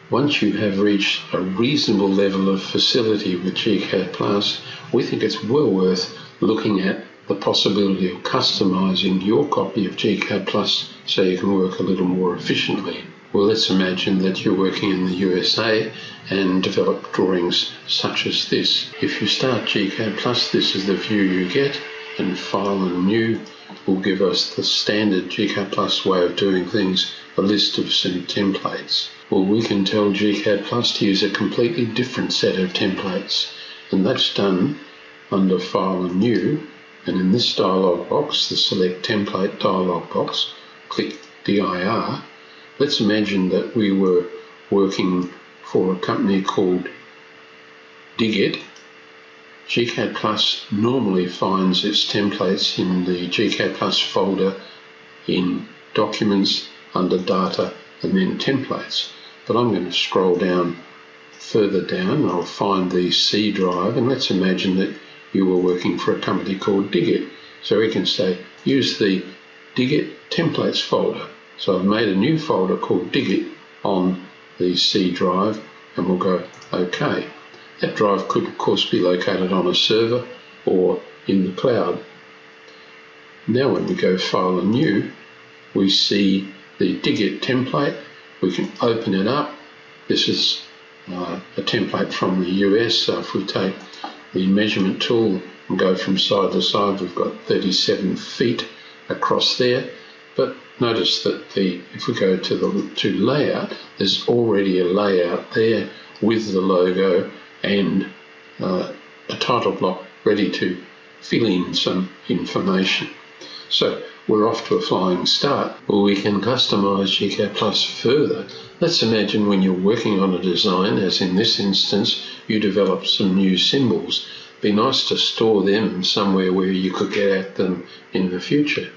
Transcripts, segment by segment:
Once you have reached a reasonable level of facility with gCADPlus, we think it's well worth looking at the possibility of customizing your copy of gCADPlus so you can work a little more efficiently. Well, let's imagine that you're working in the USA and develop drawings such as this. If you start gCADPlus, this is the view you get, and File and New will give us the standard gCADPlus way of doing things, a list of some templates. Well, we can tell gCADPlus to use a completely different set of templates, and that's done under File and New, and in this dialog box, the Select Template dialog box, click DIR. Let's imagine that we were working for a company called Digit. gCADPlus normally finds its templates in the gCADPlus folder in Documents, under Data, and then Templates. But I'm going to scroll down further down and I'll find the C drive, and let's imagine that you were working for a company called Digit. So we can say use the Digit Templates folder. So I've made a new folder called Digit on the C drive, and we'll go OK. That drive could of course be located on a server or in the cloud. Now when we go File and New, we see the Digit template. We can open it up. This is a template from the US, so if we take the measurement tool and go from side to side, we've got 37 feet across there. But notice that if we go to layout, there's already a layout there with the logo and a title block ready to fill in some information. So we're off to a flying start. Well, we can customize gCADPlus further. Let's imagine when you're working on a design, as in this instance, you develop some new symbols. It'd be nice to store them somewhere where you could get at them in the future.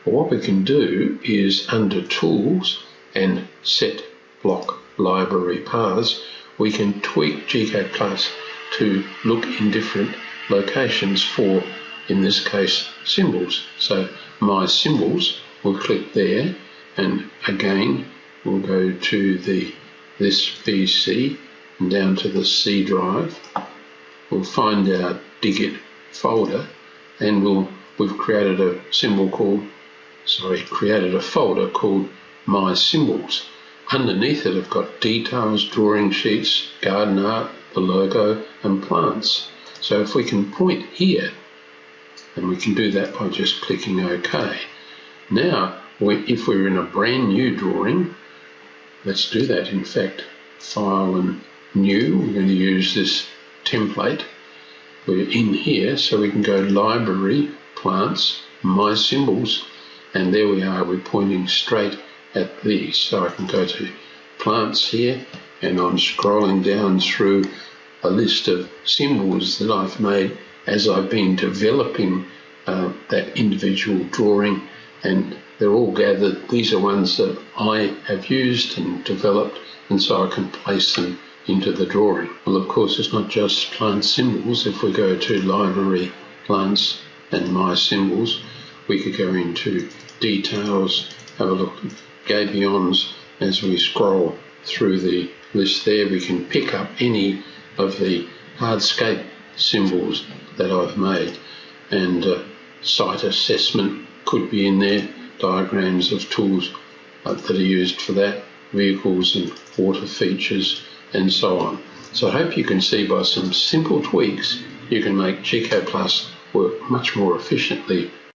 Well, what we can do is under Tools and Set Block Library Paths, we can tweak gCADPlus to look in different locations for, in this case, symbols. So MySymbols, we'll click there, and again we'll go to this VC and down to the C drive. We'll find our Digit folder, and we've created a folder called MySymbols. Underneath it, I've got details, drawing sheets, garden art, the logo, and plants. So if we can point here, and we can do that by just clicking OK. Now, if we're in a brand new drawing, let's do that. In fact, File and New, we're going to use this template. We're in here, so we can go Library, Plants, MySymbols, and there we are. We're pointing straight at these. So I can go to Plants here, and I'm scrolling down through a list of symbols that I've made as I've been developing that individual drawing, and they're all gathered. These are ones that I have used and developed, and so I can place them into the drawing. Well, of course, it's not just plant symbols. If we go to Library, Plants, and MySymbols, we could go into Details, have a look at gabions. As we scroll through the list there, we can pick up any of the hardscape symbols that I've made, and site assessment could be in there, diagrams of tools that are used for that, vehicles and water features, and so on. So I hope you can see by some simple tweaks you can make gCADPlus work much more efficiently